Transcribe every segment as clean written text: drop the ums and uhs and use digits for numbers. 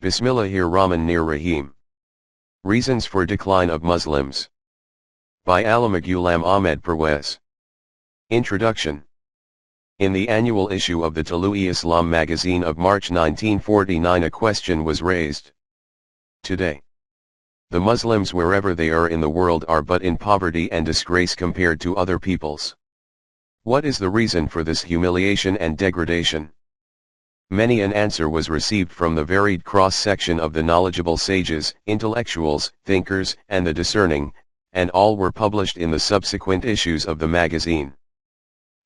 Bismillahir-Rahmanir-Rahim. Reasons for Decline of Muslims. By Allama Ghulam Ahmed Parwez. Introduction. In the annual issue of the Talooi-Islam magazine of March 1949 a question was raised. Today, the Muslims wherever they are in the world are but in poverty and disgrace compared to other peoples. What is the reason for this humiliation and degradation? Many an answer was received from the varied cross-section of the knowledgeable sages, intellectuals, thinkers, and the discerning, and all were published in the subsequent issues of the magazine.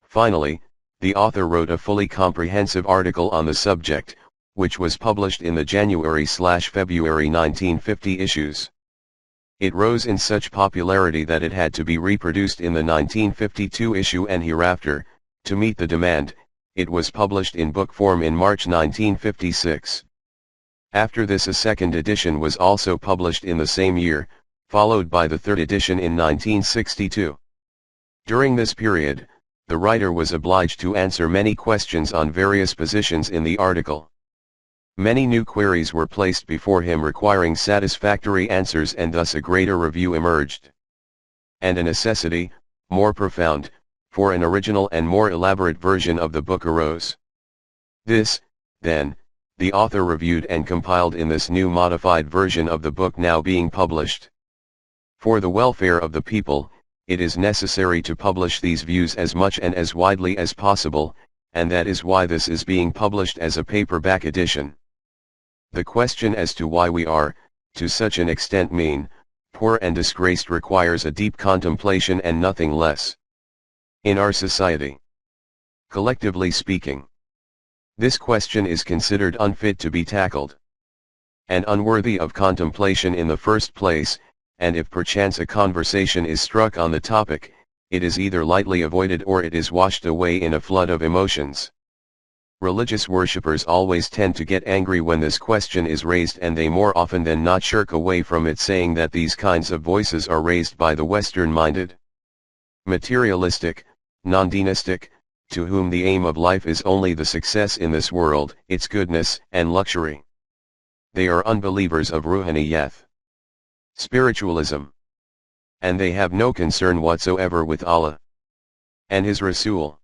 Finally, the author wrote a fully comprehensive article on the subject, which was published in the January/February 1950 issues. It rose in such popularity that it had to be reproduced in the 1952 issue and hereafter. To meet the demand, it was published in book form in March 1956. After this a second edition was also published in the same year, followed by the third edition in 1962. During this period, the writer was obliged to answer many questions on various positions in the article. Many new queries were placed before him requiring satisfactory answers, and thus a greater review emerged. And a necessity, more profound, for an original and more elaborate version of the book arose. This, then, the author reviewed and compiled in this new modified version of the book now being published. For the welfare of the people, it is necessary to publish these views as much and as widely as possible, and that is why this is being published as a paperback edition. The question as to why we are, to such an extent mean, poor and disgraced requires a deep contemplation and nothing less. In our society, collectively speaking, this question is considered unfit to be tackled, and unworthy of contemplation in the first place, and if perchance a conversation is struck on the topic, it is either lightly avoided or it is washed away in a flood of emotions. Religious worshippers always tend to get angry when this question is raised, and they more often than not shirk away from it, saying that these kinds of voices are raised by the Western-minded, materialistic, non-deistic, to whom the aim of life is only the success in this world, its goodness and luxury. They are unbelievers of ruhaniyat, spiritualism, and they have no concern whatsoever with Allah and His Rasul,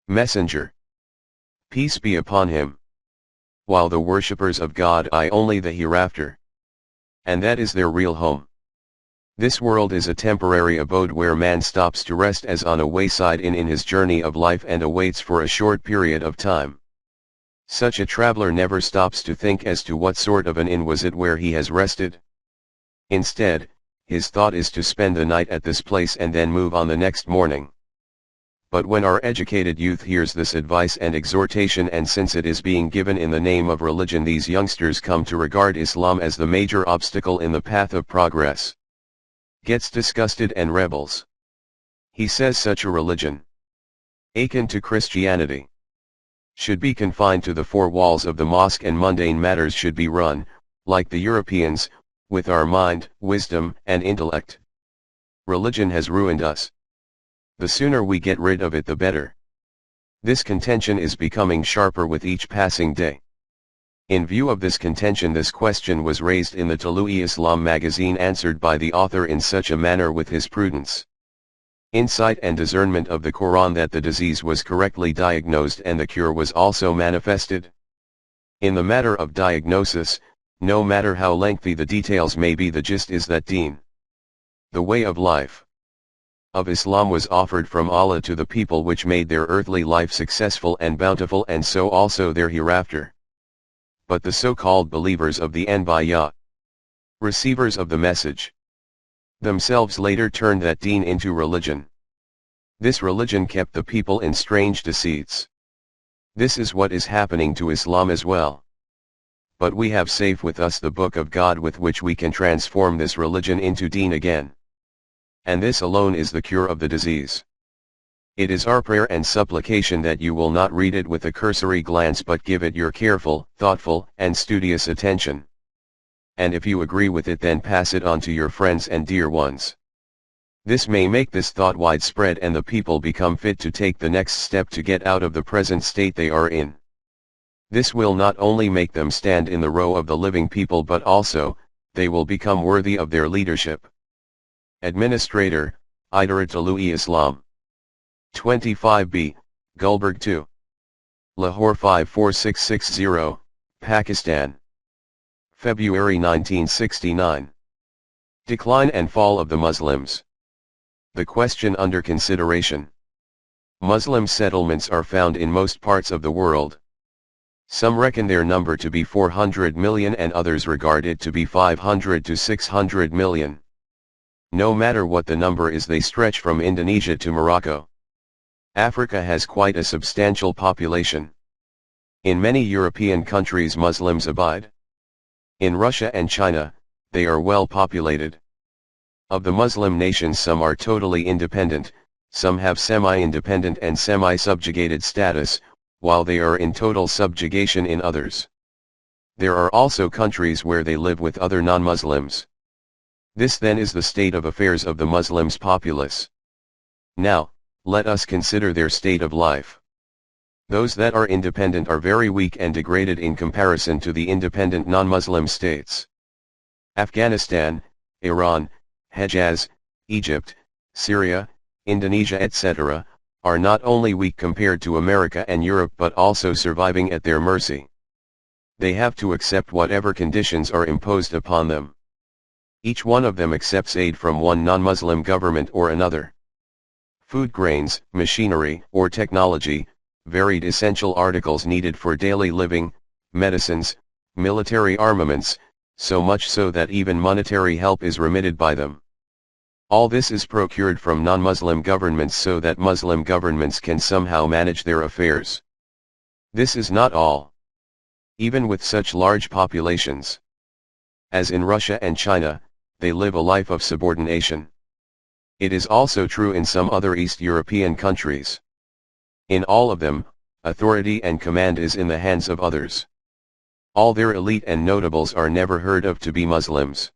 Messenger, peace be upon him, while the worshippers of God eye only the hereafter, and that is their real home. This world is a temporary abode where man stops to rest as on a wayside inn in his journey of life and awaits for a short period of time. Such a traveler never stops to think as to what sort of an inn was it where he has rested. Instead, his thought is to spend the night at this place and then move on the next morning. But when our educated youth hears this advice and exhortation, and since it is being given in the name of religion, these youngsters come to regard Islam as the major obstacle in the path of progress, gets disgusted and rebels. He says such a religion, akin to Christianity, should be confined to the four walls of the mosque, and mundane matters should be run, like the Europeans, with our mind, wisdom, and intellect. Religion has ruined us. The sooner we get rid of it the better. This contention is becoming sharper with each passing day. In view of this contention, this question was raised in the Talooi-Islam magazine, answered by the author in such a manner with his prudence, insight and discernment of the Quran that the disease was correctly diagnosed and the cure was also manifested. In the matter of diagnosis, no matter how lengthy the details may be, the gist is that deen, the way of life of Islam, was offered from Allah to the people, which made their earthly life successful and bountiful, and so also their hereafter. But the so-called believers of the Anbiya, receivers of the message, themselves later turned that deen into religion. This religion kept the people in strange deceits. This is what is happening to Islam as well. But we have safe with us the Book of God, with which we can transform this religion into deen again. And this alone is the cure of the disease. It is our prayer and supplication that you will not read it with a cursory glance, but give it your careful, thoughtful, and studious attention. And if you agree with it, then pass it on to your friends and dear ones. This may make this thought widespread, and the people become fit to take the next step to get out of the present state they are in. This will not only make them stand in the row of the living people but also, they will become worthy of their leadership. Administrator, Idaratul-e-Islam. 25B, Gulberg 2. Lahore 54660, Pakistan. February 1969. Decline and fall of the Muslims. The question under consideration. Muslim settlements are found in most parts of the world. Some reckon their number to be 400 million and others regard it to be 500 to 600 million. No matter what the number is, they stretch from Indonesia to Morocco. Africa has quite a substantial population. In many European countries Muslims abide. In Russia and China, they are well populated. Of the Muslim nations, some are totally independent, some have semi-independent and semi-subjugated status, while they are in total subjugation in others. There are also countries where they live with other non-Muslims. This then is the state of affairs of the Muslims' populace. Now, let us consider their state of life. Those that are independent are very weak and degraded in comparison to the independent non-Muslim states. Afghanistan, Iran, Hejaz, Egypt, Syria, Indonesia etc., are not only weak compared to America and Europe but also surviving at their mercy. They have to accept whatever conditions are imposed upon them. Each one of them accepts aid from one non-Muslim government or another. Food, grains, machinery or technology, varied essential articles needed for daily living, medicines, military armaments, so much so that even monetary help is remitted by them. All this is procured from non-Muslim governments so that Muslim governments can somehow manage their affairs. This is not all. Even with such large populations, as in Russia and China, they live a life of subordination. It is also true in some other East European countries. In all of them, authority and command is in the hands of others. All their elite and notables are never heard of to be Muslims.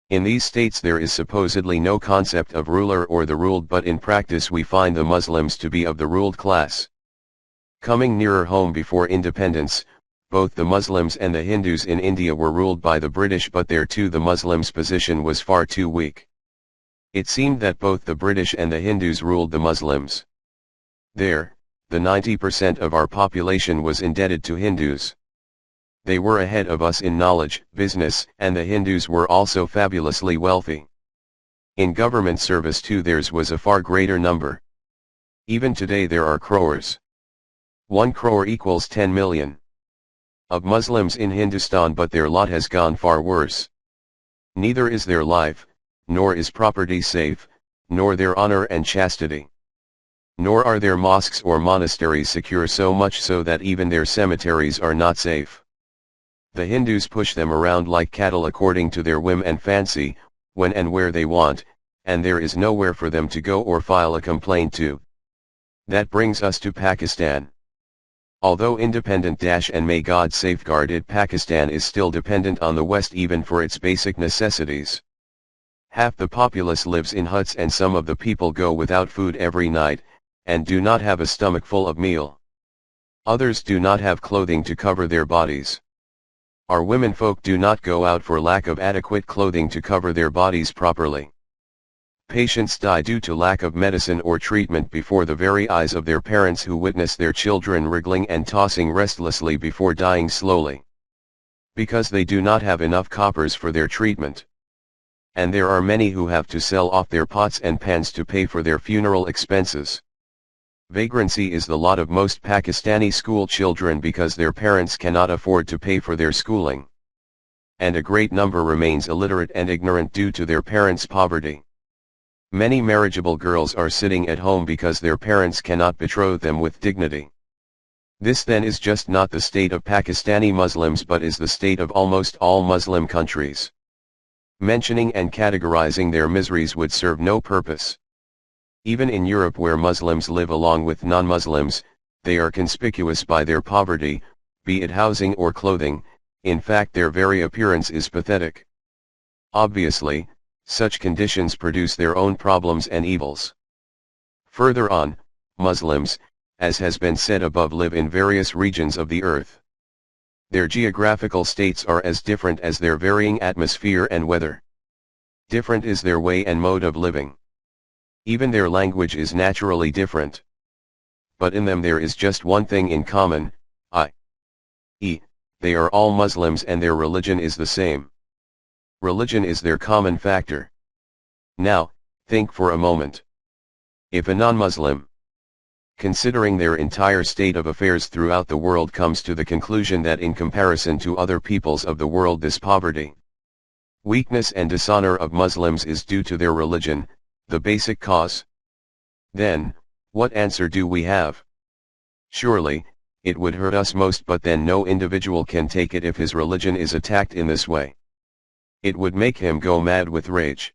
In these states there is supposedly no concept of ruler or the ruled, but in practice we find the Muslims to be of the ruled class. Coming nearer home, before independence, both the Muslims and the Hindus in India were ruled by the British, but there too the Muslims' position was far too weak. It seemed that both the British and the Hindus ruled the Muslims. There, the 90% of our population was indebted to Hindus. They were ahead of us in knowledge, business, and the Hindus were also fabulously wealthy. In government service too theirs was a far greater number. Even today there are crores. 1 crore equals 10 million. Of Muslims in Hindustan, but their lot has gone far worse. Neither is their life, nor is property safe, nor their honor and chastity. Nor are their mosques or monasteries secure, so much so that even their cemeteries are not safe. The Hindus push them around like cattle according to their whim and fancy, when and where they want, and there is nowhere for them to go or file a complaint to. That brings us to Pakistan. Although independent and may God safeguard it, Pakistan is still dependent on the West even for its basic necessities. Half the populace lives in huts and some of the people go without food every night, and do not have a stomach full of meal. Others do not have clothing to cover their bodies. Our womenfolk do not go out for lack of adequate clothing to cover their bodies properly. Patients die due to lack of medicine or treatment before the very eyes of their parents, who witness their children wriggling and tossing restlessly before dying slowly. Because they do not have enough coppers for their treatment. And there are many who have to sell off their pots and pans to pay for their funeral expenses. Vagrancy is the lot of most Pakistani school children because their parents cannot afford to pay for their schooling. And a great number remains illiterate and ignorant due to their parents' poverty. Many marriageable girls are sitting at home because their parents cannot betroth them with dignity. This then is just not the state of Pakistani Muslims, but is the state of almost all Muslim countries. Mentioning and categorizing their miseries would serve no purpose. Even in Europe, where Muslims live along with non-Muslims, they are conspicuous by their poverty, be it housing or clothing. In fact their very appearance is pathetic. Obviously, such conditions produce their own problems and evils. Further on, Muslims, as has been said above, live in various regions of the earth. Their geographical states are as different as their varying atmosphere and weather. Different is their way and mode of living. Even their language is naturally different. But in them there is just one thing in common, i.e., they are all Muslims and their religion is the same. Religion is their common factor. Now, think for a moment. If a non-Muslim, considering their entire state of affairs throughout the world, comes to the conclusion that in comparison to other peoples of the world this poverty, weakness and dishonor of Muslims is due to their religion, the basic cause, then, what answer do we have? Surely, it would hurt us most, but then no individual can take it if his religion is attacked in this way. It would make him go mad with rage.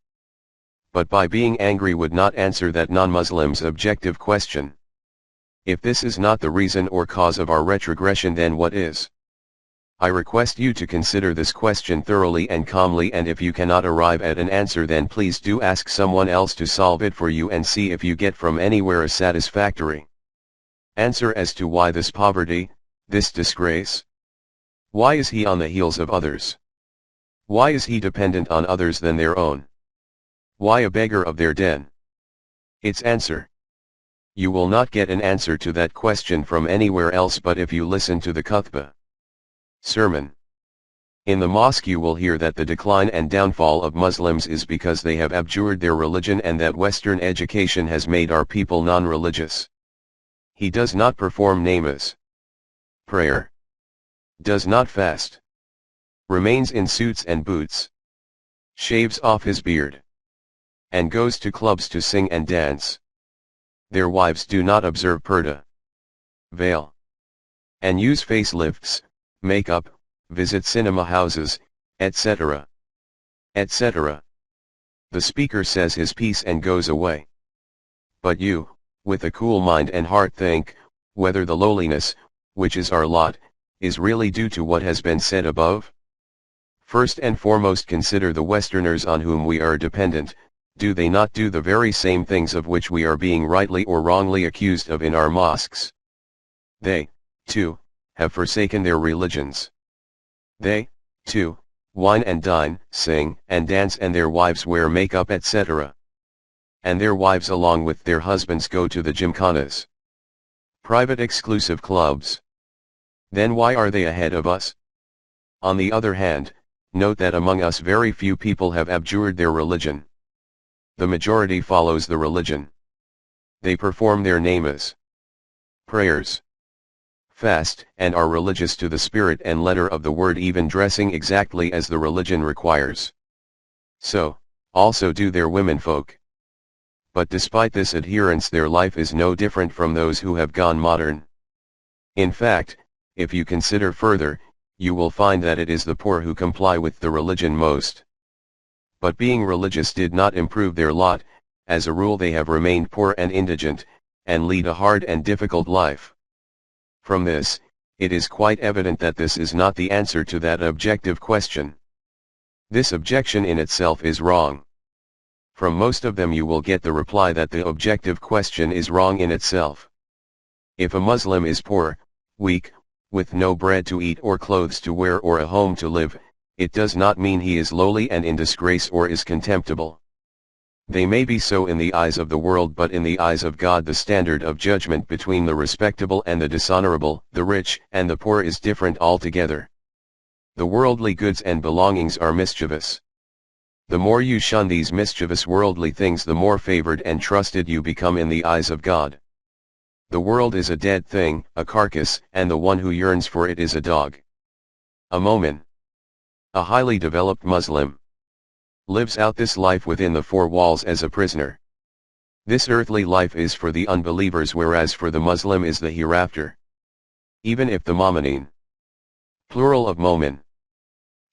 But by being angry would not answer that non-Muslim's objective question. If this is not the reason or cause of our retrogression, then what is? I request you to consider this question thoroughly and calmly, and if you cannot arrive at an answer, then please do ask someone else to solve it for you and see if you get from anywhere a satisfactory answer as to why this poverty, this disgrace. Why is he on the heels of others? Why is he dependent on others than their own? Why a beggar of their den? Its answer. You will not get an answer to that question from anywhere else but if you listen to the khutbah, sermon. In the mosque you will hear that the decline and downfall of Muslims is because they have abjured their religion and that Western education has made our people non-religious. He does not perform namaz, prayer, does not fast, remains in suits and boots, shaves off his beard, and goes to clubs to sing and dance. Their wives do not observe purdah, veil, and use facelifts, makeup, visit cinema houses, etc., etc. The speaker says his piece and goes away. But you, with a cool mind and heart, think whether the lowliness, which is our lot, is really due to what has been said above. First and foremost consider the Westerners on whom we are dependent. Do they not do the very same things of which we are being rightly or wrongly accused of in our mosques? They, too, have forsaken their religions. They, too, wine and dine, sing and dance, and their wives wear makeup, etc. And their wives along with their husbands go to the gymkhanas, private exclusive clubs. Then why are they ahead of us? On the other hand, note that among us very few people have abjured their religion. The majority follows the religion. They perform their namaz, prayers, fast, and are religious to the spirit and letter of the word, even dressing exactly as the religion requires. So, also do their womenfolk. But despite this adherence, their life is no different from those who have gone modern. In fact, if you consider further, you will find that it is the poor who comply with the religion most. But being religious did not improve their lot. As a rule they have remained poor and indigent, and lead a hard and difficult life. From this, it is quite evident that this is not the answer to that objective question. This objection in itself is wrong. From most of them you will get the reply that the objective question is wrong in itself. If a Muslim is poor, weak, with no bread to eat or clothes to wear or a home to live, it does not mean he is lowly and in disgrace or is contemptible. They may be so in the eyes of the world, but in the eyes of God the standard of judgment between the respectable and the dishonorable, the rich and the poor, is different altogether. The worldly goods and belongings are mischievous. The more you shun these mischievous worldly things, the more favored and trusted you become in the eyes of God. The world is a dead thing, a carcass, and the one who yearns for it is a dog. A mu'min, a highly developed Muslim, lives out this life within the four walls as a prisoner. This earthly life is for the unbelievers, whereas for the Muslim is the hereafter. Even if the mu'minin, plural of mu'min,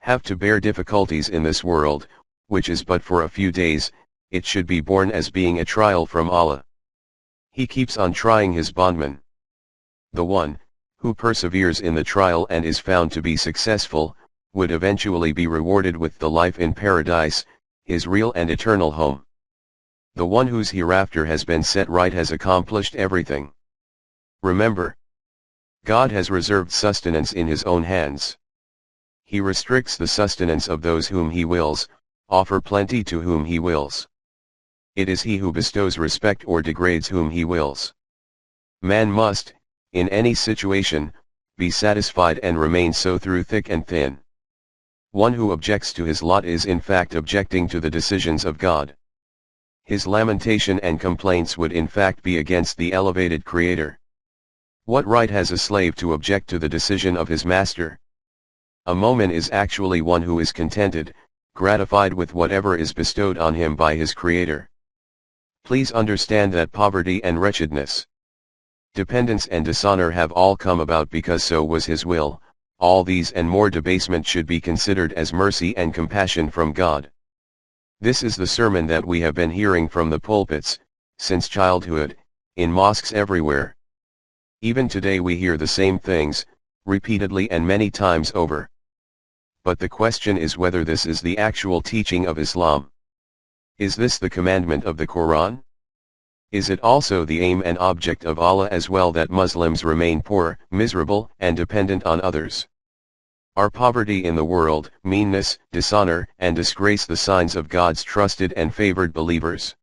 have to bear difficulties in this world, which is but for a few days, it should be borne as being a trial from Allah. He keeps on trying his bondman. The one, who perseveres in the trial and is found to be successful, would eventually be rewarded with the life in paradise, his real and eternal home. The one whose hereafter has been set right has accomplished everything. Remember, God has reserved sustenance in his own hands. He restricts the sustenance of those whom he wills, offer plenty to whom he wills. It is he who bestows respect or degrades whom he wills. Man must, in any situation, be satisfied and remain so through thick and thin. One who objects to his lot is in fact objecting to the decisions of God. His lamentation and complaints would in fact be against the elevated Creator. What right has a slave to object to the decision of his master? A mu'min is actually one who is contented, gratified with whatever is bestowed on him by his Creator. Please understand that poverty and wretchedness, dependence and dishonor have all come about because so was his will. All these and more debasement should be considered as mercy and compassion from God. This is the sermon that we have been hearing from the pulpits, since childhood, in mosques everywhere. Even today we hear the same things, repeatedly and many times over. But the question is whether this is the actual teaching of Islam. Is this the commandment of the Quran? Is it also the aim and object of Allah as well that Muslims remain poor, miserable, and dependent on others? Are poverty in the world, meanness, dishonor, and disgrace the signs of God's trusted and favored believers?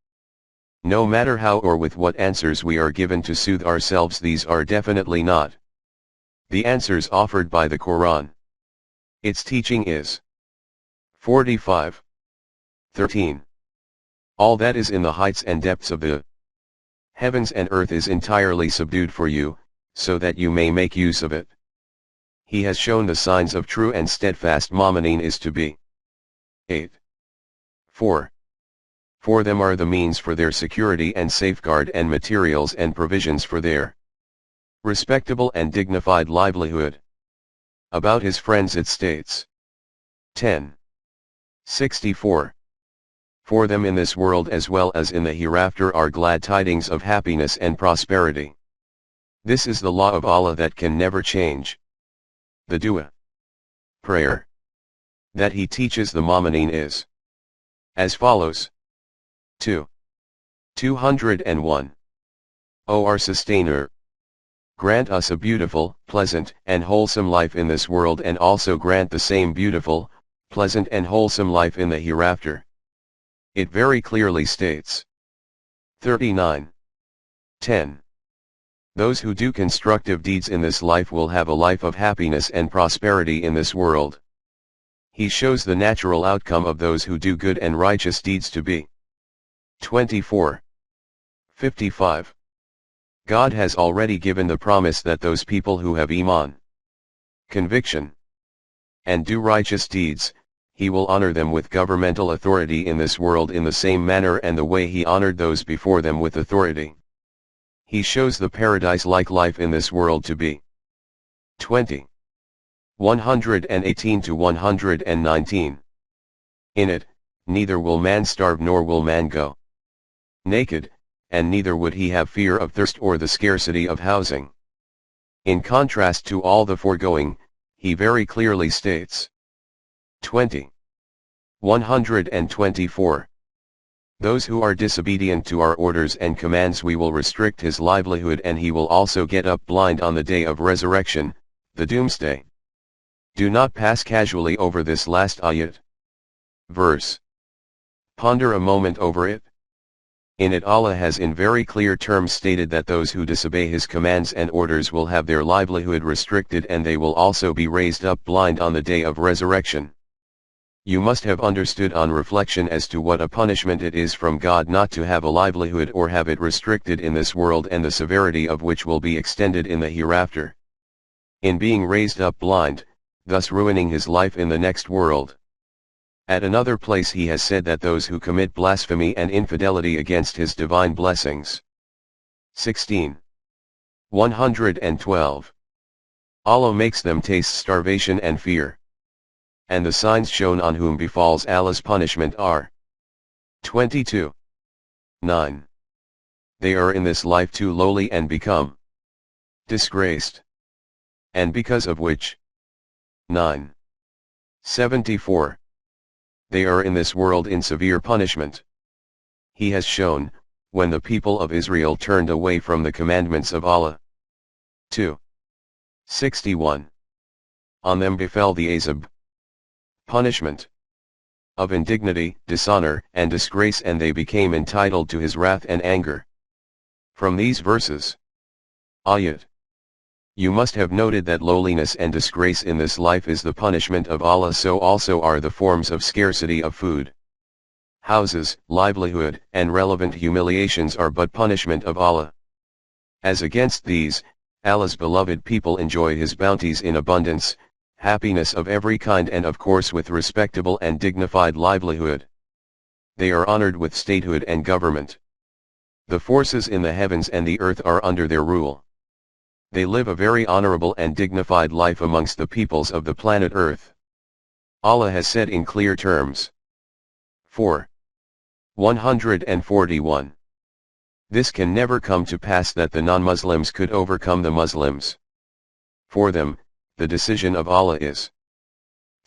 No matter how or with what answers we are given to soothe ourselves, these are definitely not the answers offered by the Quran. Its teaching is 45:13. All that is in the heights and depths of the heavens and earth is entirely subdued for you, so that you may make use of it. He has shown the signs of true and steadfast mu'minin is to be 8:4. For them are the means for their security and safeguard and materials and provisions for their respectable and dignified livelihood. About his friends it states 10:64. For them in this world as well as in the hereafter are glad tidings of happiness and prosperity. This is the law of Allah that can never change. The dua, prayer, that he teaches the mu'minin is as follows. 201. O our Sustainer, grant us a beautiful, pleasant, and wholesome life in this world, and also grant the same beautiful, pleasant and wholesome life in the hereafter. It very clearly states 39:10. Those who do constructive deeds in this life will have a life of happiness and prosperity in this world. He shows the natural outcome of those who do good and righteous deeds to be 24:55. God has already given the promise that those people who have iman, conviction, and do righteous deeds, he will honor them with governmental authority in this world in the same manner and the way he honored those before them with authority. He shows the paradise-like life in this world to be 118-119. In it, neither will man starve nor will man go naked, and neither would he have fear of thirst or the scarcity of housing. In contrast to all the foregoing, he very clearly states 124. Those who are disobedient to our orders and commands we will restrict his livelihood, and he will also get up blind on the day of resurrection, the doomsday. Do not pass casually over this last ayat. Verse. Ponder a moment over it. In it Allah has in very clear terms stated that those who disobey his commands and orders will have their livelihood restricted, and they will also be raised up blind on the day of resurrection. You must have understood on reflection as to what a punishment it is from God not to have a livelihood or have it restricted in this world, and the severity of which will be extended in the hereafter. In being raised up blind, thus ruining his life in the next world. At another place he has said that those who commit blasphemy and infidelity against his divine blessings. 112. Allah makes them taste starvation and fear. And the signs shown on whom befalls Allah's punishment are 22:9. They are in this life too lowly and become disgraced. And because of which 9:74. They are in this world in severe punishment. He has shown, when the people of Israel turned away from the commandments of Allah. 2. 61. On them befell the azab, punishment, of indignity, dishonor, and disgrace, and they became entitled to his wrath and anger. From these verses. Ayat. You must have noted that lowliness and disgrace in this life is the punishment of Allah, so also are the forms of scarcity of food, houses, livelihood, and relevant humiliations are but punishment of Allah. As against these, Allah's beloved people enjoy His bounties in abundance, happiness of every kind, and of course with respectable and dignified livelihood. They are honored with statehood and government. The forces in the heavens and the earth are under their rule. They live a very honorable and dignified life amongst the peoples of the planet Earth. Allah has said in clear terms. 4. 141. This can never come to pass that the non-Muslims could overcome the Muslims. For them, the decision of Allah is.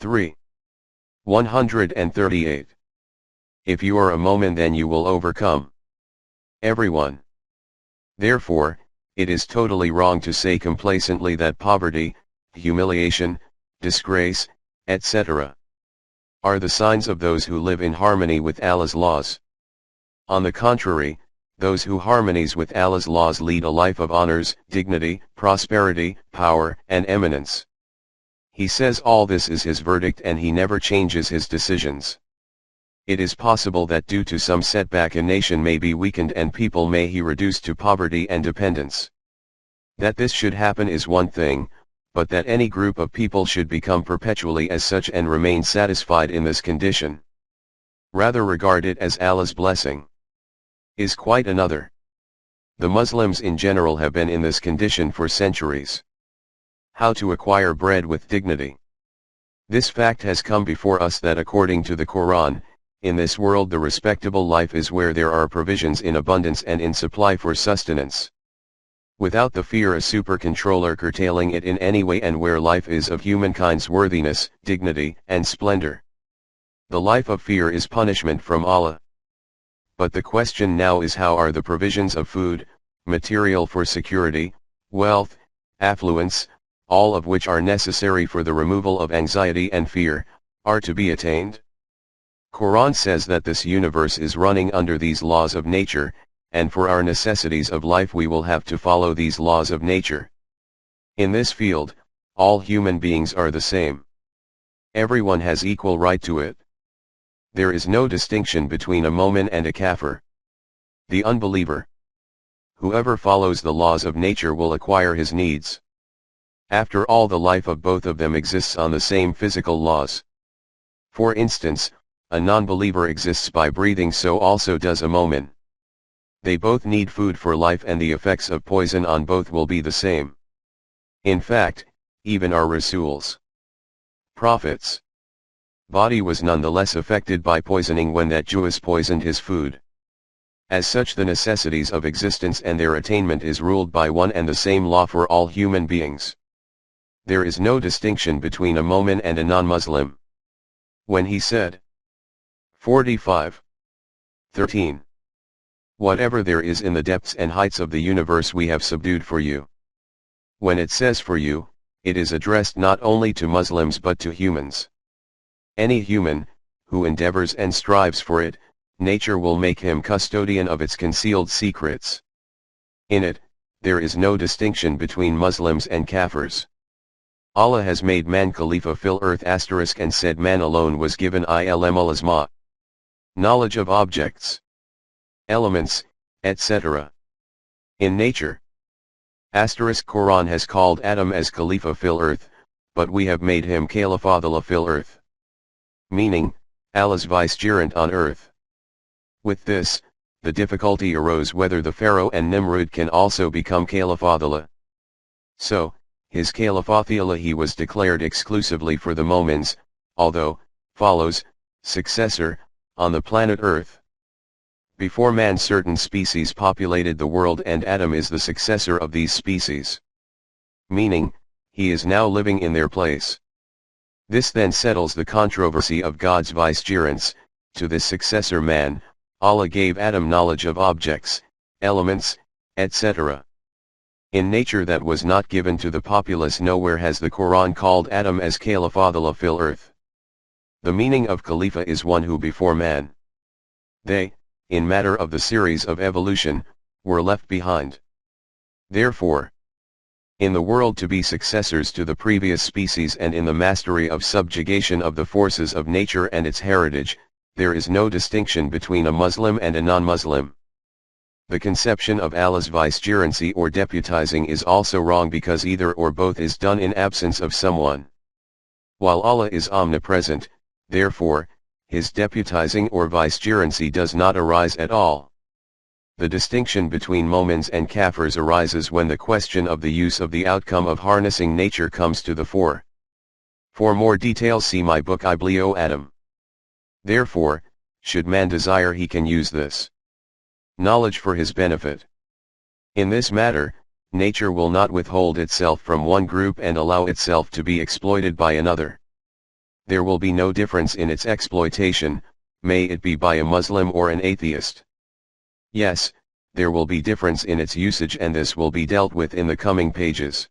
3. 138. If you are a mu'min, then you will overcome everyone. Therefore, it is totally wrong to say complacently that poverty, humiliation, disgrace, etc. are the signs of those who live in harmony with Allah's laws. On the contrary, those who harmonize with Allah's laws lead a life of honors, dignity, prosperity, power, and eminence. He says all this is His verdict and He never changes His decisions. It is possible that due to some setback a nation may be weakened and people may be reduced to poverty and dependence. That this should happen is one thing, but that any group of people should become perpetually as such and remain satisfied in this condition, rather regard it as Allah's blessing, is quite another. The Muslims in general have been in this condition for centuries. How to acquire bread with dignity? This fact has come before us that according to the Quran, in this world the respectable life is where there are provisions in abundance and in supply for sustenance, without the fear a super-controller curtailing it in any way, and where life is of humankind's worthiness, dignity, and splendor. The life of fear is punishment from Allah. But the question now is, how are the provisions of food, material for security, wealth, affluence, all of which are necessary for the removal of anxiety and fear, are to be attained? Quran says that this universe is running under these laws of nature, and for our necessities of life we will have to follow these laws of nature. In this field, all human beings are the same. Everyone has equal right to it. There is no distinction between a mu'min and a kafir. The unbeliever, whoever follows the laws of nature, will acquire his needs. After all, the life of both of them exists on the same physical laws. For instance, a non-believer exists by breathing, so also does a mu'min. They both need food for life, and the effects of poison on both will be the same. In fact, even our Rasuls, prophets, body was nonetheless affected by poisoning when that Jewess poisoned his food. As such, the necessities of existence and their attainment is ruled by one and the same law for all human beings. There is no distinction between a mu'min and a non-Muslim. When he said, 45. 13. Whatever there is in the depths and heights of the universe we have subdued for you. When it says for you, it is addressed not only to Muslims but to humans. Any human, who endeavors and strives for it, nature will make him custodian of its concealed secrets. In it, there is no distinction between Muslims and Kafirs. Allah has made man Khalifa fil earth * and said man alone was given ilm al-asma, knowledge of objects, elements, etc. in nature. Quran has called Adam as Khalifa fil earth, but we have made him Khalifadullah fil earth, meaning, Allah's vicegerent on earth. With this, the difficulty arose whether the Pharaoh and Nimrud can also become Khalifadullah. So, his Khalifadullah he was declared exclusively for the Mu'mins, although, follows, successor, on the planet Earth. Before man certain species populated the world and Adam is the successor of these species. Meaning, he is now living in their place. This then settles the controversy of God's vicegerents. To this successor man, Allah gave Adam knowledge of objects, elements, etc. In nature that was not given to the populace, nowhere has the Quran called Adam as Khalifadullah fil earth. The meaning of Khalifa is one who before man. They, in matter of the series of evolution, were left behind. Therefore, in the world to be successors to the previous species and in the mastery of subjugation of the forces of nature and its heritage, there is no distinction between a Muslim and a non-Muslim. The conception of Allah's vicegerency or deputizing is also wrong because either or both is done in absence of someone. While Allah is omnipresent, therefore, his deputizing or vicegerency does not arise at all. The distinction between Momins and Kafirs arises when the question of the use of the outcome of harnessing nature comes to the fore. For more details see my book Iblio Adam. Therefore, should man desire, he can use this knowledge for his benefit. In this matter, nature will not withhold itself from one group and allow itself to be exploited by another. There will be no difference in its exploitation, may it be by a Muslim or an atheist. Yes, there will be difference in its usage, and this will be dealt with in the coming pages.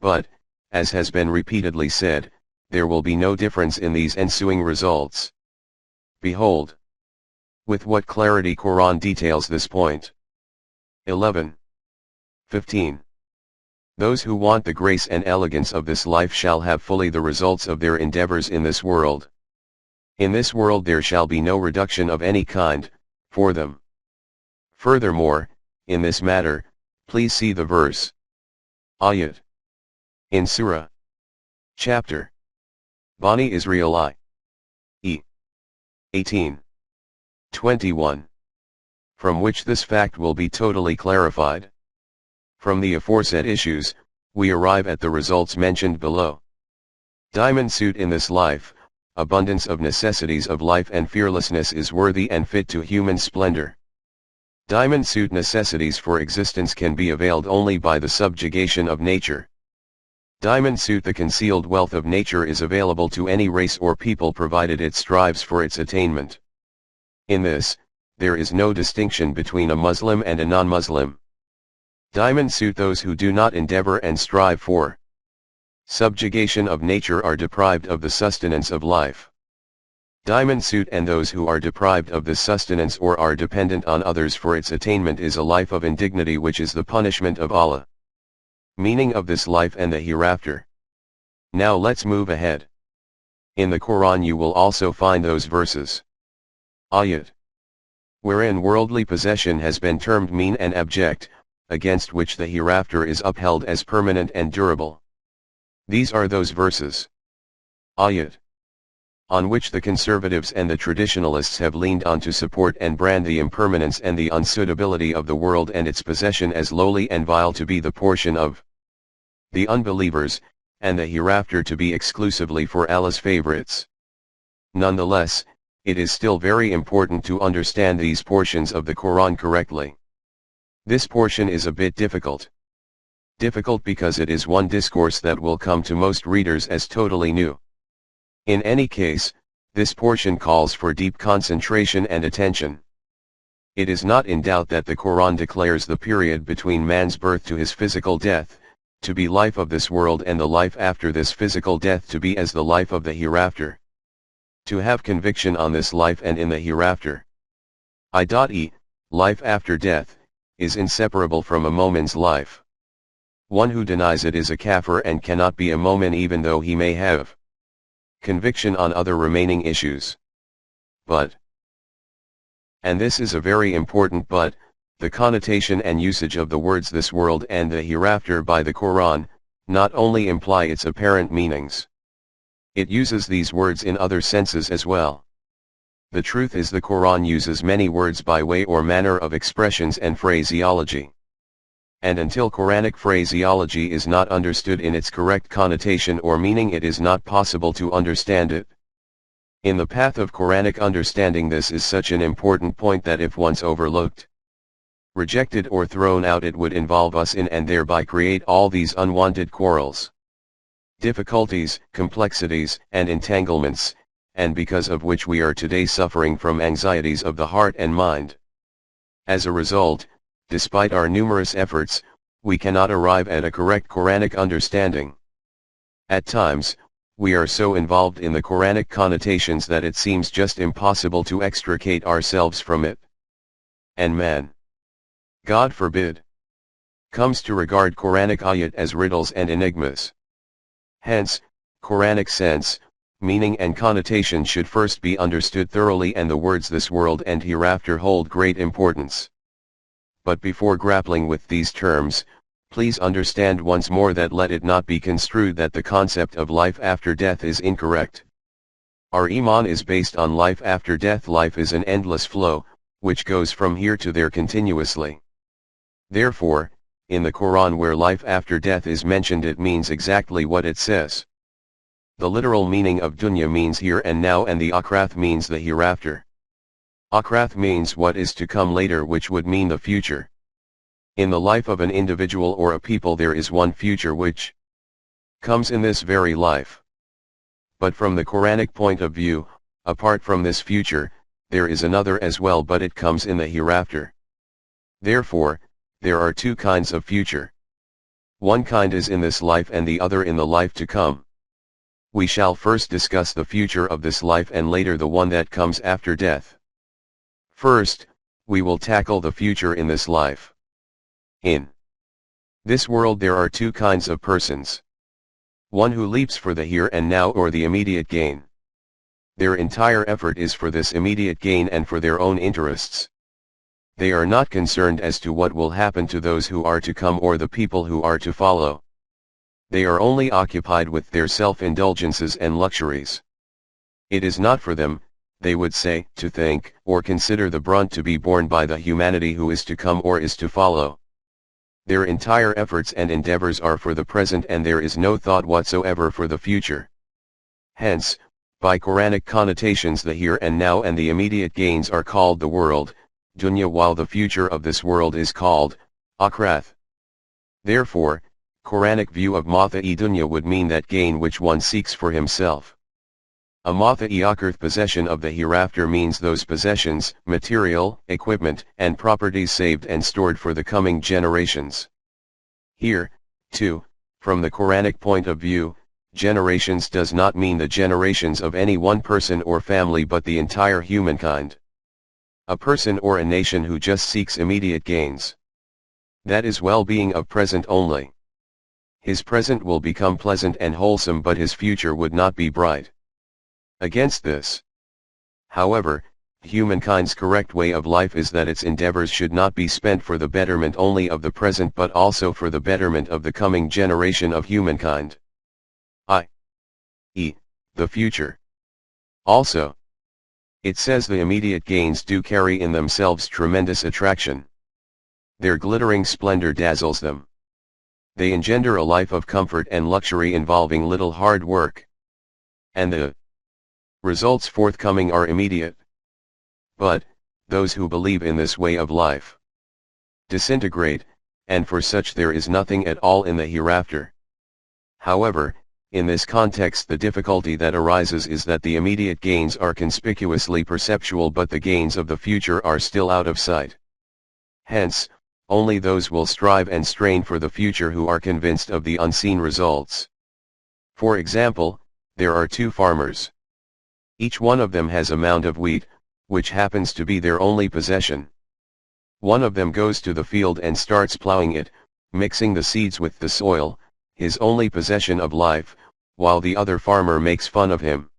But, as has been repeatedly said, there will be no difference in these ensuing results. Behold, with what clarity Quran details this point. 11. 15. Those who want the grace and elegance of this life shall have fully the results of their endeavors in this world. In this world there shall be no reduction of any kind, for them. Furthermore, in this matter, please see the verse. Ayat. In Surah. Chapter. Bani Israeli. E. 18. 21. From which this fact will be totally clarified. From the aforesaid issues, we arrive at the results mentioned below. Diamond suit in this life, abundance of necessities of life and fearlessness is worthy and fit to human splendor. Diamond suit necessities for existence can be availed only by the subjugation of nature. Diamond suit, the concealed wealth of nature, is available to any race or people provided it strives for its attainment. In this, there is no distinction between a Muslim and a non-Muslim. Diamond suit, those who do not endeavor and strive for subjugation of nature are deprived of the sustenance of life. Diamond suit, and those who are deprived of this sustenance or are dependent on others for its attainment is a life of indignity, which is the punishment of Allah. Meaning of this life and the hereafter. Now let's move ahead. In the Quran you will also find those verses. Ayat. Wherein worldly possession has been termed mean and abject, against which the hereafter is upheld as permanent and durable. These are those verses. Ayat. On which the conservatives and the traditionalists have leaned on to support and brand the impermanence and the unsuitability of the world and its possession as lowly and vile to be the portion of the unbelievers, and the hereafter to be exclusively for Allah's favorites. Nonetheless, it is still very important to understand these portions of the Quran correctly. This portion is a bit difficult. Difficult because it is one discourse that will come to most readers as totally new. In any case, this portion calls for deep concentration and attention. It is not in doubt that the Quran declares the period between man's birth to his physical death, to be life of this world, and the life after this physical death to be as the life of the hereafter. To have conviction on this life and in the hereafter, i.e., life after death, is inseparable from a moment's life. One who denies it is a kafir and cannot be a momin even though he may have conviction on other remaining issues. But, and this is a very important but, the connotation and usage of the words this world and the hereafter by the Quran, not only imply its apparent meanings. It uses these words in other senses as well. The truth is the Quran uses many words by way or manner of expressions and phraseology. And until Quranic phraseology is not understood in its correct connotation or meaning, it is not possible to understand it. In the path of Quranic understanding, this is such an important point that if once overlooked, rejected or thrown out, it would involve us in and thereby create all these unwanted quarrels, difficulties, complexities, and entanglements, and because of which we are today suffering from anxieties of the heart and mind. As a result, despite our numerous efforts, we cannot arrive at a correct Quranic understanding. At times, we are so involved in the Quranic connotations that it seems just impossible to extricate ourselves from it. And man, God forbid, comes to regard Quranic ayat as riddles and enigmas. Hence, Quranic sense, meaning and connotation should first be understood thoroughly, and the words this world and hereafter hold great importance. But before grappling with these terms, please understand once more that let it not be construed that the concept of life after death is incorrect. Our Iman is based on life after death. Life is an endless flow, which goes from here to there continuously. Therefore, in the Quran where life after death is mentioned, it means exactly what it says. The literal meaning of dunya means here and now, and the akhrath means the hereafter. Akhrath means what is to come later, which would mean the future. In the life of an individual or a people there is one future which comes in this very life. But from the Quranic point of view, apart from this future, there is another as well, but it comes in the hereafter. Therefore, there are two kinds of future. One kind is in this life and the other in the life to come. We shall first discuss the future of this life and later the one that comes after death. First, we will tackle the future in this life. In this world there are two kinds of persons. One who leaps for the here and now or the immediate gain. Their entire effort is for this immediate gain and for their own interests. They are not concerned as to what will happen to those who are to come or the people who are to follow. They are only occupied with their self-indulgences and luxuries. It is not for them, they would say, to think or consider the brunt to be borne by the humanity who is to come or is to follow. Their entire efforts and endeavors are for the present, and there is no thought whatsoever for the future. Hence, by Quranic connotations, the here and now and the immediate gains are called the world, dunya, while the future of this world is called akhrath. Therefore, Quranic view of mata-e dunya would mean that gain which one seeks for himself. A mata-e akhrath, possession of the hereafter, means those possessions, material, equipment, and properties saved and stored for the coming generations. Here, too, from the Quranic point of view, generations does not mean the generations of any one person or family, but the entire humankind. A person or a nation who just seeks immediate gains. That is well-being of present only. His present will become pleasant and wholesome, but his future would not be bright. Against this, however, humankind's correct way of life is that its endeavors should not be spent for the betterment only of the present, but also for the betterment of the coming generation of humankind, i.e., the future. Also, it says the immediate gains do carry in themselves tremendous attraction. Their glittering splendor dazzles them. They engender a life of comfort and luxury involving little hard work. And the results forthcoming are immediate. But, those who believe in this way of life disintegrate, and for such there is nothing at all in the hereafter. However, in this context the difficulty that arises is that the immediate gains are conspicuously perceptual, but the gains of the future are still out of sight. Hence, only those will strive and strain for the future who are convinced of the unseen results. For example, there are two farmers. Each one of them has a mound of wheat, which happens to be their only possession. One of them goes to the field and starts plowing it, mixing the seeds with the soil, his only possession of life, while the other farmer makes fun of him.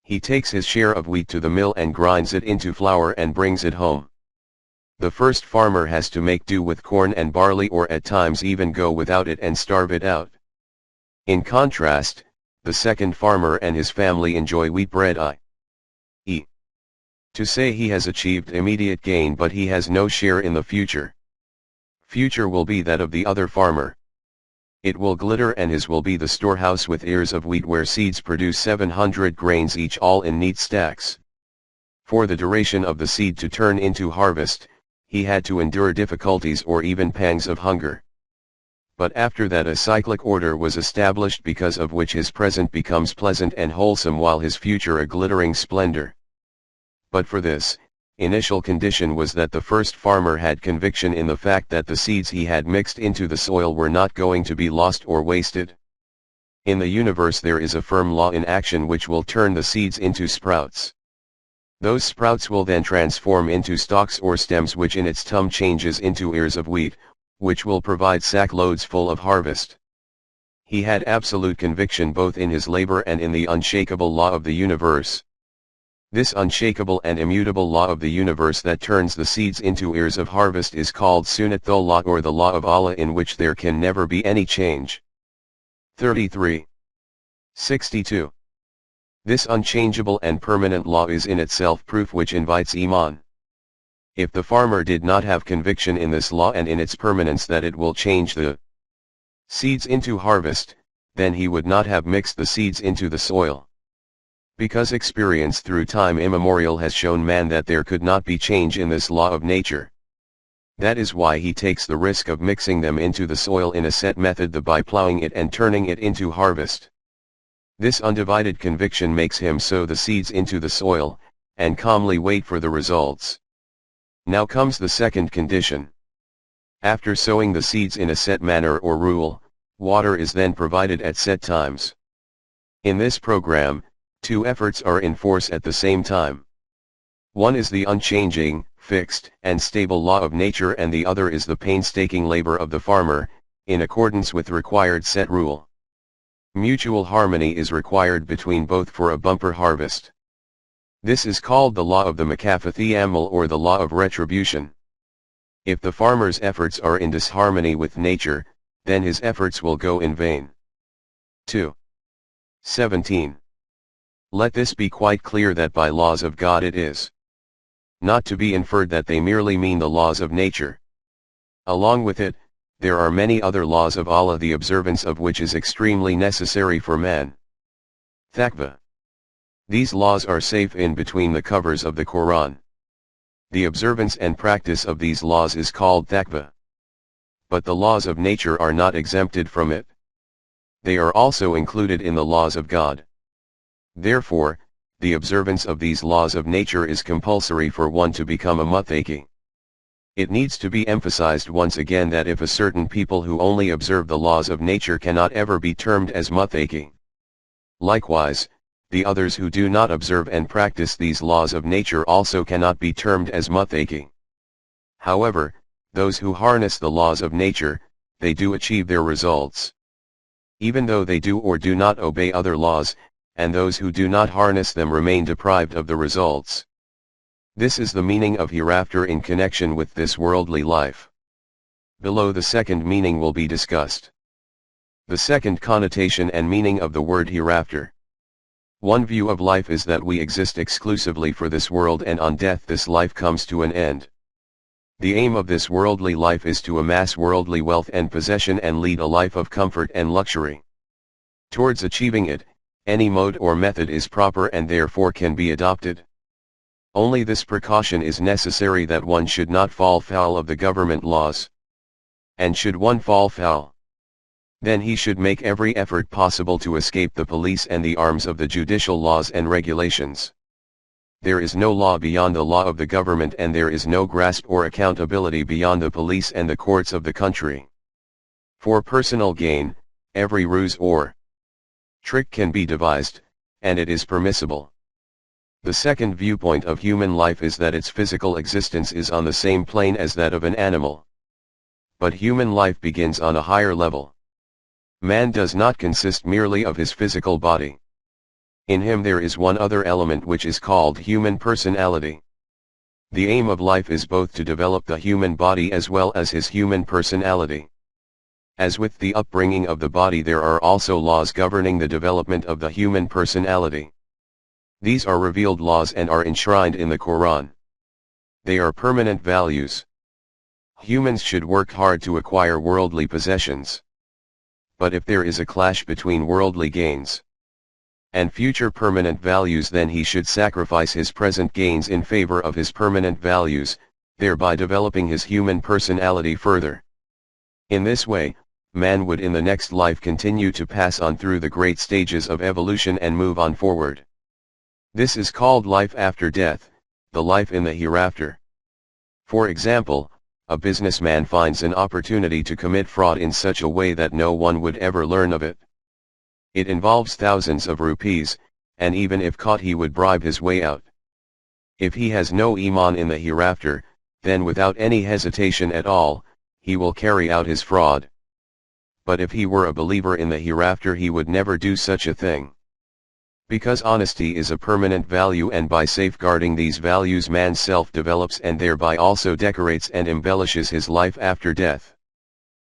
He takes his share of wheat to the mill and grinds it into flour and brings it home. The first farmer has to make do with corn and barley, or at times even go without it and starve it out. In contrast, the second farmer and his family enjoy wheat bread, i.e., to say he has achieved immediate gain, but he has no share in the future. Future will be that of the other farmer. It will glitter, and his will be the storehouse with ears of wheat where seeds produce 700 grains each, all in neat stacks. For the duration of the seed to turn into harvest, he had to endure difficulties or even pangs of hunger. But after that a cyclic order was established, because of which his present becomes pleasant and wholesome while his future a glittering splendor. But for this, initial condition was that the first farmer had conviction in the fact that the seeds he had mixed into the soil were not going to be lost or wasted. In the universe there is a firm law in action which will turn the seeds into sprouts. Those sprouts will then transform into stalks or stems, which in its turn changes into ears of wheat, which will provide sack loads full of harvest. He had absolute conviction both in his labor and in the unshakable law of the universe. This unshakable and immutable law of the universe that turns the seeds into ears of harvest is called Sunnatullah, or the law of Allah, in which there can never be any change. 33. 62. This unchangeable and permanent law is in itself proof which invites Iman. If the farmer did not have conviction in this law and in its permanence that it will change the seeds into harvest, then he would not have mixed the seeds into the soil. Because experience through time immemorial has shown man that there could not be change in this law of nature. That is why he takes the risk of mixing them into the soil in a set method, by plowing it and turning it into harvest. This undivided conviction makes him sow the seeds into the soil, and calmly wait for the results. Now comes the second condition. After sowing the seeds in a set manner or rule, water is then provided at set times. In this program, two efforts are in force at the same time. One is the unchanging, fixed, and stable law of nature, and the other is the painstaking labor of the farmer, in accordance with required set rule. Mutual harmony is required between both for a bumper harvest. This is called the law of the Makafathi Amal, or the law of retribution. If the farmer's efforts are in disharmony with nature, then his efforts will go in vain. 2. 17. Let this be quite clear that by laws of God it is not to be inferred that they merely mean the laws of nature. Along with it, there are many other laws of Allah, the observance of which is extremely necessary for man. Taqwa. These laws are safe in between the covers of the Quran. The observance and practice of these laws is called taqwa. But the laws of nature are not exempted from it. They are also included in the laws of God. Therefore, the observance of these laws of nature is compulsory for one to become a muttaqi. It needs to be emphasized once again that if a certain people who only observe the laws of nature cannot ever be termed as muttaqi. Likewise, the others who do not observe and practice these laws of nature also cannot be termed as muttaqi. However, those who harness the laws of nature, they do achieve their results. Even though they do or do not obey other laws, and those who do not harness them remain deprived of the results. This is the meaning of hereafter in connection with this worldly life. Below, the second meaning will be discussed. The second connotation and meaning of the word hereafter. One view of life is that we exist exclusively for this world, and on death this life comes to an end. The aim of this worldly life is to amass worldly wealth and possession and lead a life of comfort and luxury. Towards achieving it, any mode or method is proper and therefore can be adopted. Only this precaution is necessary, that one should not fall foul of the government laws. And should one fall foul, then he should make every effort possible to escape the police and the arms of the judicial laws and regulations. There is no law beyond the law of the government, and there is no grasp or accountability beyond the police and the courts of the country. For personal gain, every ruse or trick can be devised, and it is permissible. The second viewpoint of human life is that its physical existence is on the same plane as that of an animal. But human life begins on a higher level. Man does not consist merely of his physical body. In him there is one other element which is called human personality. The aim of life is both to develop the human body as well as his human personality. As with the upbringing of the body, there are also laws governing the development of the human personality. These are revealed laws and are enshrined in the Quran. They are permanent values. Humans should work hard to acquire worldly possessions. But if there is a clash between worldly gains and future permanent values, then he should sacrifice his present gains in favor of his permanent values, thereby developing his human personality further. In this way, man would in the next life continue to pass on through the great stages of evolution and move on forward. This is called life after death, the life in the hereafter. For example, a businessman finds an opportunity to commit fraud in such a way that no one would ever learn of it. It involves thousands of rupees, and even if caught he would bribe his way out. If he has no iman in the hereafter, then without any hesitation at all, he will carry out his fraud. But if he were a believer in the hereafter, he would never do such a thing. Because honesty is a permanent value, and by safeguarding these values man's self develops and thereby also decorates and embellishes his life after death.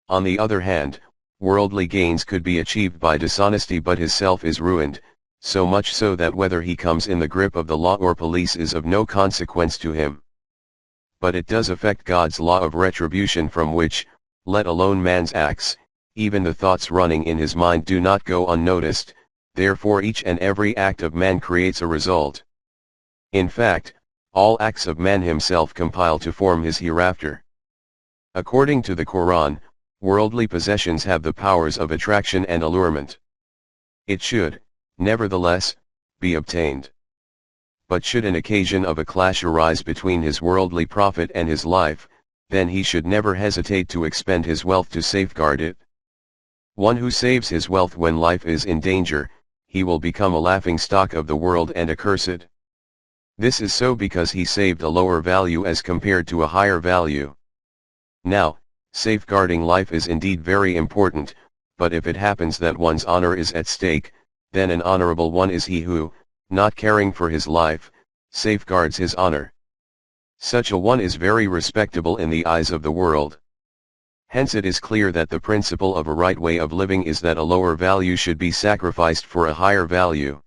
On the other hand, worldly gains could be achieved by dishonesty, but his self is ruined, so much so that whether he comes in the grip of the law or police is of no consequence to him. But it does affect God's law of retribution, from which, let alone man's acts, even the thoughts running in his mind do not go unnoticed. Therefore each and every act of man creates a result. In fact, all acts of man himself compile to form his hereafter. According to the Quran, worldly possessions have the powers of attraction and allurement. It should, nevertheless, be obtained. But should an occasion of a clash arise between his worldly profit and his life, then he should never hesitate to expend his wealth to safeguard it. One who saves his wealth when life is in danger, he will become a laughingstock of the world and accursed. This is so because he saved a lower value as compared to a higher value. Now, safeguarding life is indeed very important, but if it happens that one's honor is at stake, then an honorable one is he who, not caring for his life, safeguards his honor. Such a one is very respectable in the eyes of the world. Hence it is clear that the principle of a right way of living is that a lower value should be sacrificed for a higher value.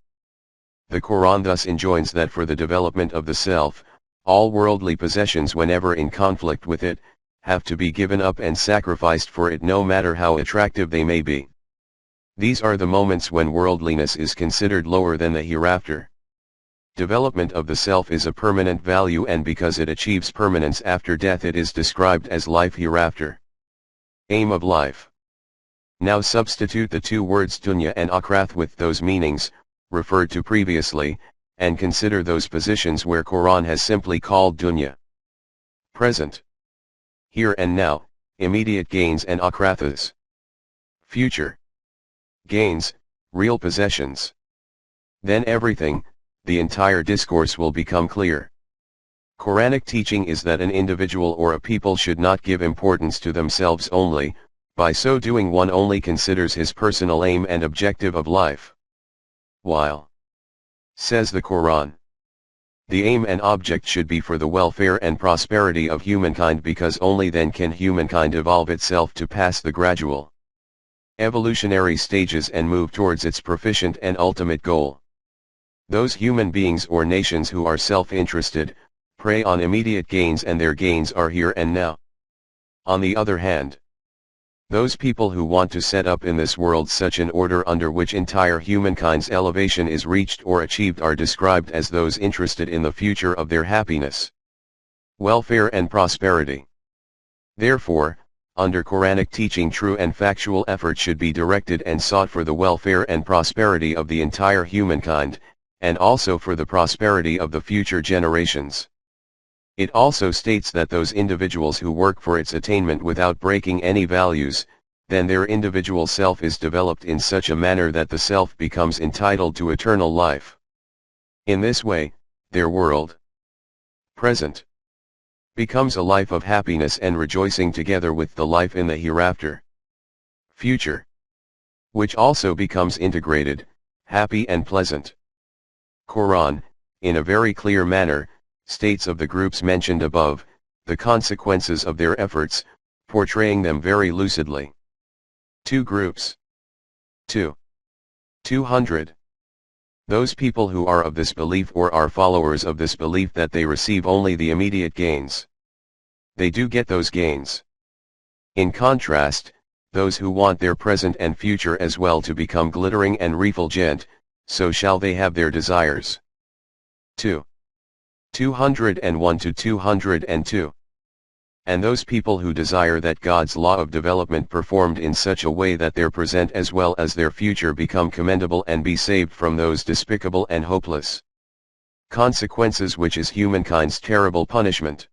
The Quran thus enjoins that for the development of the self, all worldly possessions, whenever in conflict with it, have to be given up and sacrificed for it, no matter how attractive they may be. These are the moments when worldliness is considered lower than the hereafter. Development of the self is a permanent value, and because it achieves permanence after death, it is described as life hereafter. Aim of life. Now substitute the two words dunya and akhirath with those meanings, referred to previously, and consider those positions where Quran has simply called dunya present, here and now, immediate gains, and akhirathas future gains, real possessions. Then everything, the entire discourse will become clear. Quranic teaching is that an individual or a people should not give importance to themselves only, by so doing one only considers his personal aim and objective of life. While, says the Quran, the aim and object should be for the welfare and prosperity of humankind, because only then can humankind evolve itself to pass the gradual evolutionary stages and move towards its proficient and ultimate goal. Those human beings or nations who are self-interested, prey on immediate gains, and their gains are here and now. On the other hand, those people who want to set up in this world such an order under which entire humankind's elevation is reached or achieved are described as those interested in the future of their happiness, welfare and prosperity. Therefore, under Quranic teaching, true and factual effort should be directed and sought for the welfare and prosperity of the entire humankind, and also for the prosperity of the future generations. It also states that those individuals who work for its attainment without breaking any values, then their individual self is developed in such a manner that the self becomes entitled to eternal life. In this way, their world present becomes a life of happiness and rejoicing together with the life in the hereafter future, which also becomes integrated, happy and pleasant. Quran, in a very clear manner, states of the groups mentioned above, the consequences of their efforts, portraying them very lucidly. Two groups. 200. Those people who are of this belief or are followers of this belief that they receive only the immediate gains. They do get those gains. In contrast, those who want their present and future as well to become glittering and refulgent, so shall they have their desires. 201 to 202. And those people who desire that God's law of development performed in such a way that their present as well as their future become commendable and be saved from those despicable and hopeless consequences which is humankind's terrible punishment.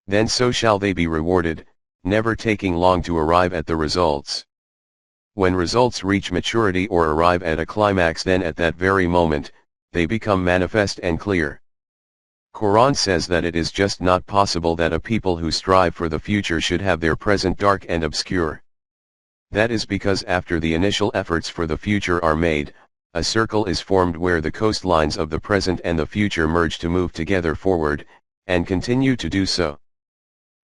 Then so shall they be rewarded, never taking long to arrive at the results. When results reach maturity or arrive at a climax, then at that very moment, they become manifest and clear. Quran says that it is just not possible that a people who strive for the future should have their present dark and obscure. That is because after the initial efforts for the future are made, a circle is formed where the coastlines of the present and the future merge to move together forward, and continue to do so.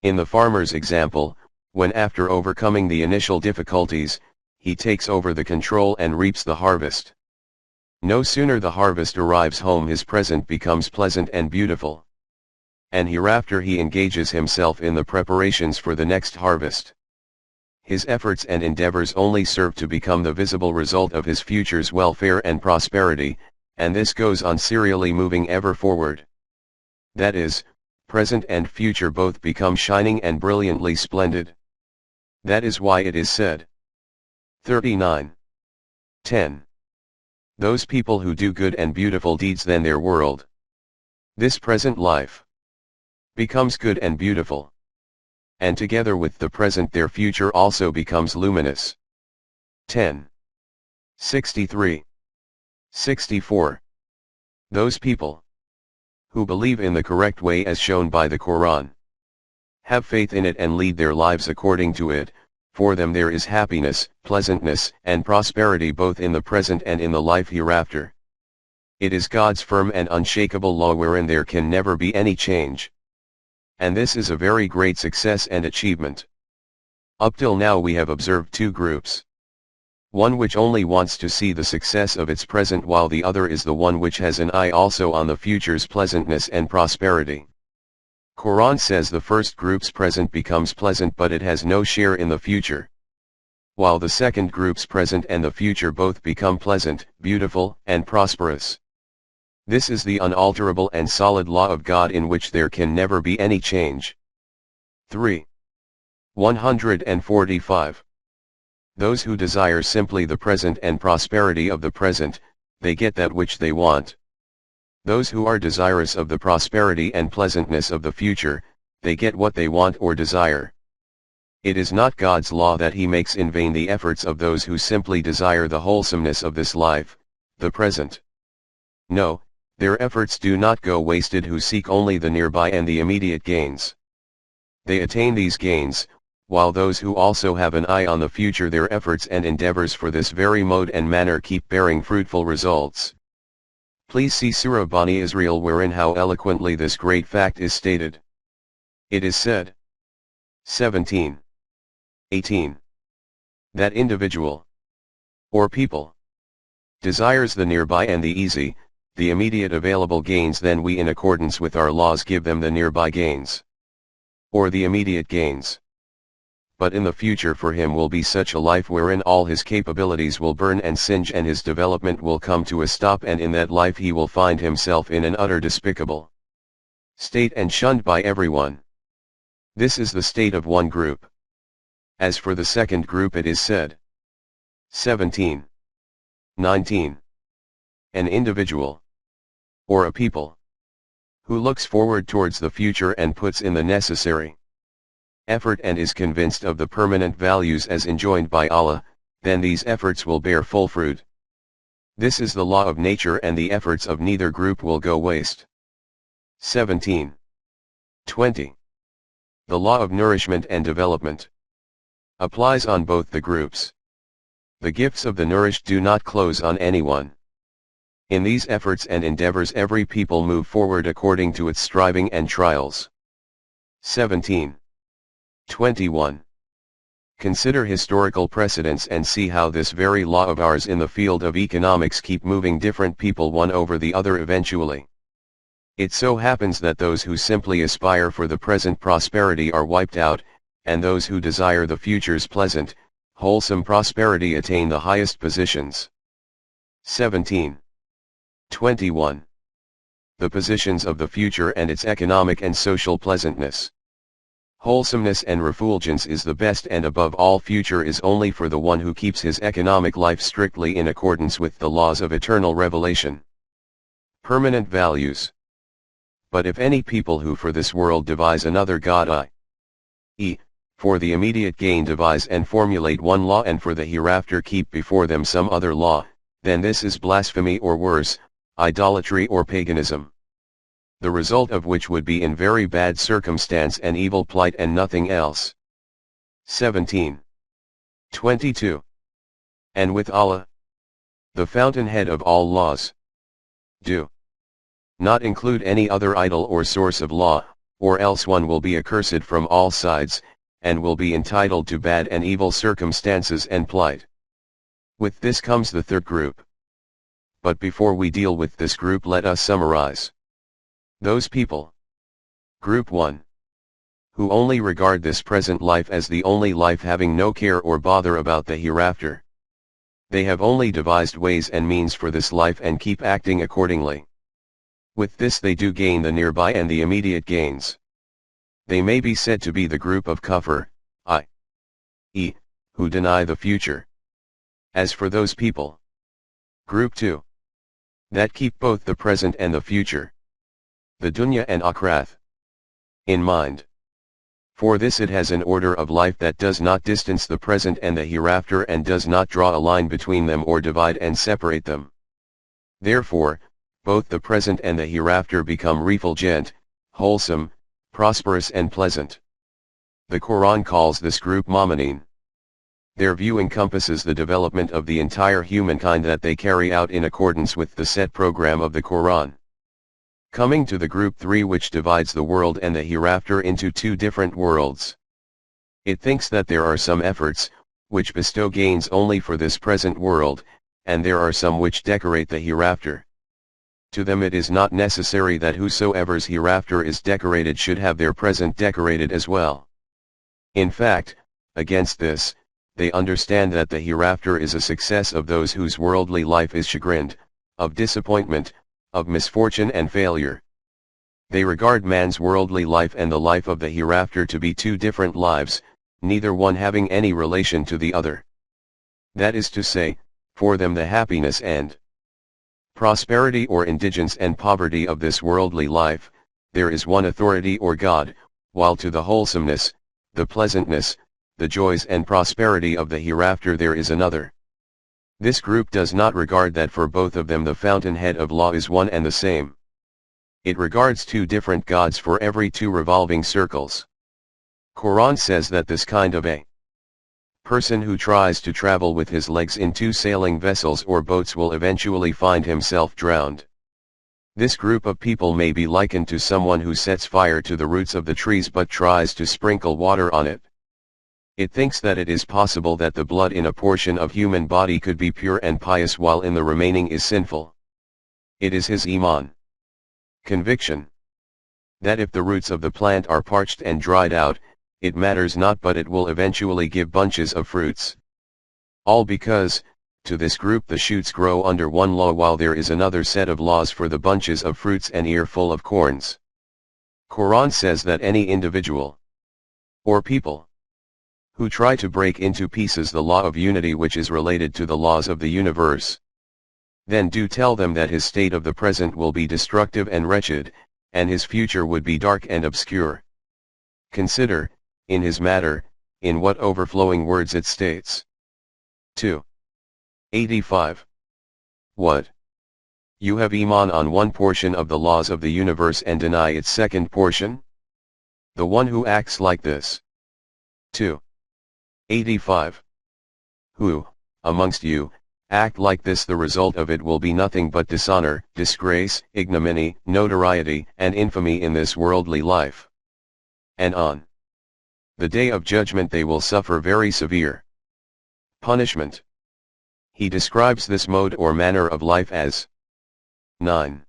In the farmer's example, when after overcoming the initial difficulties, he takes over the control and reaps the harvest. No sooner the harvest arrives home, his present becomes pleasant and beautiful. And hereafter he engages himself in the preparations for the next harvest. His efforts and endeavors only serve to become the visible result of his future's welfare and prosperity, and this goes on serially moving ever forward. That is, present and future both become shining and brilliantly splendid. That is why it is said. 39:10. Those people who do good and beautiful deeds, then their world, this present life, becomes good and beautiful. And together with the present their future also becomes luminous. 10:63-64. Those people who believe in the correct way as shown by the Quran, have faith in it and lead their lives according to it, for them there is happiness, pleasantness, and prosperity both in the present and in the life hereafter. It is God's firm and unshakable law wherein there can never be any change. And this is a very great success and achievement. Up till now we have observed two groups. One which only wants to see the success of its present, while the other is the one which has an eye also on the future's pleasantness and prosperity. Quran says the first group's present becomes pleasant but it has no share in the future. While the second group's present and the future both become pleasant, beautiful, and prosperous. This is the unalterable and solid law of God in which there can never be any change. 145. Those who desire simply the present and prosperity of the present, they get that which they want. Those who are desirous of the prosperity and pleasantness of the future, they get what they want or desire. It is not God's law that He makes in vain the efforts of those who simply desire the wholesomeness of this life, the present. No, their efforts do not go wasted who seek only the nearby and the immediate gains. They attain these gains, while those who also have an eye on the future, their efforts and endeavors for this very mode and manner keep bearing fruitful results. Please see Surah Bani Israel, wherein how eloquently this great fact is stated. It is said. 17:18. That individual, or people, desires the nearby and the easy, the immediate available gains, then we in accordance with our laws give them the nearby gains, or the immediate gains. But in the future for him will be such a life wherein all his capabilities will burn and singe and his development will come to a stop, and in that life he will find himself in an utter despicable state and shunned by everyone. This is the state of one group. As for the second group it is said. 17:19. An individual, or a people, who looks forward towards the future and puts in the necessary effort and is convinced of the permanent values as enjoined by Allah, then these efforts will bear full fruit. This is the law of nature and the efforts of neither group will go waste. 17:20. The law of nourishment and development applies on both the groups. The gifts of the nourished do not close on anyone. In these efforts and endeavors every people move forward according to its striving and trials. 17:21. Consider historical precedents and see how this very law of ours in the field of economics keep moving different people one over the other eventually. It so happens that those who simply aspire for the present prosperity are wiped out, and those who desire the future's pleasant, wholesome prosperity attain the highest positions. 17:21. The positions of the future and its economic and social pleasantness. Wholesomeness and refulgence is the best, and above all future is only for the one who keeps his economic life strictly in accordance with the laws of eternal revelation. Permanent values. But if any people who for this world devise another god i.e., for the immediate gain devise and formulate one law and for the hereafter keep before them some other law, then this is blasphemy or worse, idolatry or paganism. The result of which would be in very bad circumstance and evil plight and nothing else. 17. 22. And with Allah, the fountainhead of all laws, do not include any other idol or source of law, or else one will be accursed from all sides, and will be entitled to bad and evil circumstances and plight. With this comes the third group. But before we deal with this group, let us summarize. Those people. Group 1. Who only regard this present life as the only life, having no care or bother about the hereafter. They have only devised ways and means for this life and keep acting accordingly. With this they do gain the nearby and the immediate gains. They may be said to be the group of kufr, i.e., who deny the future. As for those people. Group 2. That keep both the present and the future, the dunya and akhirath, in mind. For this it has an order of life that does not distance the present and the hereafter and does not draw a line between them or divide and separate them. Therefore, both the present and the hereafter become refulgent, wholesome, prosperous and pleasant. The Quran calls this group Mu'minin. Their view encompasses the development of the entire humankind that they carry out in accordance with the set program of the Quran. Coming to the group 3, which divides the world and the hereafter into two different worlds. It thinks that there are some efforts, which bestow gains only for this present world, and there are some which decorate the hereafter. To them it is not necessary that whosoever's hereafter is decorated should have their present decorated as well. In fact, against this, they understand that the hereafter is a success of those whose worldly life is chagrined, of disappointment, of misfortune and failure. They regard man's worldly life and the life of the hereafter to be two different lives, neither one having any relation to the other. That is to say, for them the happiness and prosperity or indigence and poverty of this worldly life, there is one authority or God, while to the wholesomeness, the pleasantness, the joys and prosperity of the hereafter there is another. This group does not regard that for both of them the fountainhead of law is one and the same. It regards two different gods for every two revolving circles. Quran says that this kind of a person who tries to travel with his legs in two sailing vessels or boats will eventually find himself drowned. This group of people may be likened to someone who sets fire to the roots of the trees but tries to sprinkle water on it. It thinks that it is possible that the blood in a portion of human body could be pure and pious while in the remaining is sinful. It is his iman conviction that if the roots of the plant are parched and dried out, it matters not, but it will eventually give bunches of fruits. All because, to this group the shoots grow under one law while there is another set of laws for the bunches of fruits and earful of corns. Quran says that any individual or people who try to break into pieces the law of unity which is related to the laws of the universe, then do tell them that his state of the present will be destructive and wretched, and his future would be dark and obscure. Consider, in his matter, in what overflowing words it states. 2. 85. What? You have iman on one portion of the laws of the universe and deny its second portion? The one who acts like this. 2. 85. Who, amongst you, act like this, the result of it will be nothing but dishonor, disgrace, ignominy, notoriety, and infamy in this worldly life. And on the day of judgment they will suffer very severe punishment. He describes this mode or manner of life as 9.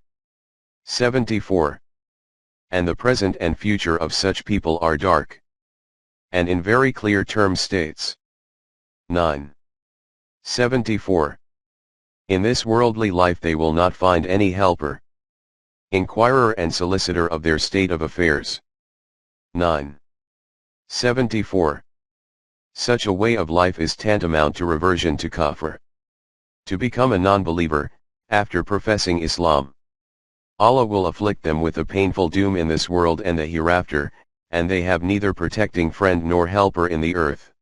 74. And the present and future of such people are dark. And in very clear terms states 9. 74. In this worldly life they will not find any helper, inquirer and solicitor of their state of affairs. 9. 74. Such a way of life is tantamount to reversion to kufr. To become a non-believer, after professing Islam. Allah will afflict them with a painful doom in this world and the hereafter, and they have neither protecting friend nor helper in the earth.